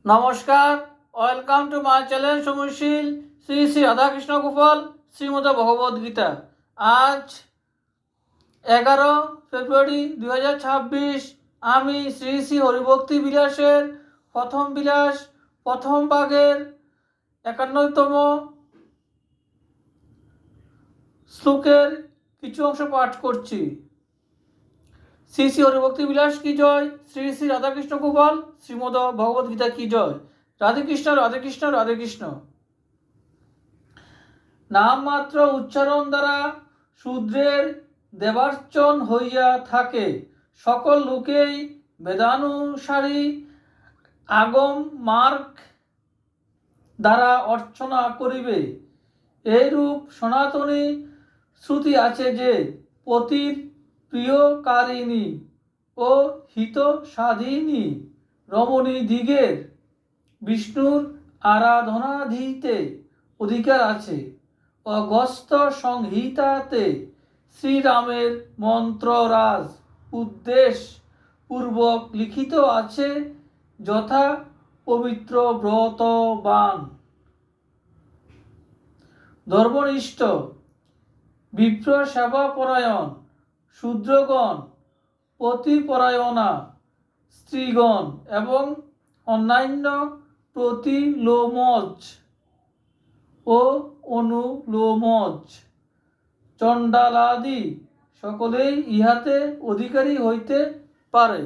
নমস্কার, welcome to my channel সময়শীল শ্রী শ্রী রাধাকৃষ্ণ গোপাল শ্রীমদ ভগবদ গীতা। আজ 11 ফেব্রুয়ারি 2026। আমি শ্রী শ্রী হরিভক্তি বিলাসের প্রথম বিলাস প্রথম ভাগের 51তম শ্লোকের কিছু অংশ পাঠ করছি। শ্রী শ্রী হরিভক্তি বিলাস কি জয়, শ্রী শ্রী রাধাকৃষ্ণ গোপাল শ্রীমদ ভগবদ গীতা কি জয়। রাধে কৃষ্ণ রাধে কৃষ্ণ রাধে কৃষ্ণ। নাম মাত্র উচ্চারণ দ্বারা শূদ্রের দেবার্চন হইয়া থাকে। সকল লোকেই বেদানুসারী আগম মার্গ দ্বারা অর্চনা করিবে। এইরূপ সনাতনী শ্রুতি আছে যে পতির প্রিয়কারিণী ও হিত সাধিনী রমণী দিগের বিষ্ণুর আরাধনাধিতে অধিকার আছে। অগস্ত্য সংহিতাতে শ্রীরামের মন্ত্ররাজ উদ্দেশ পূর্বক লিখিত আছে যথা পবিত্র ব্রতবান ধর্মনিষ্ঠ বিপ্র সেবাপরায়ণ শূদ্রগণ পতিপরায়ণা স্ত্রীগণ এবং অন্যান্য প্রতিলোমজ ও অনুলোমজ চণ্ডালাদি সকলেই ইহাতে অধিকারী হইতে পারে।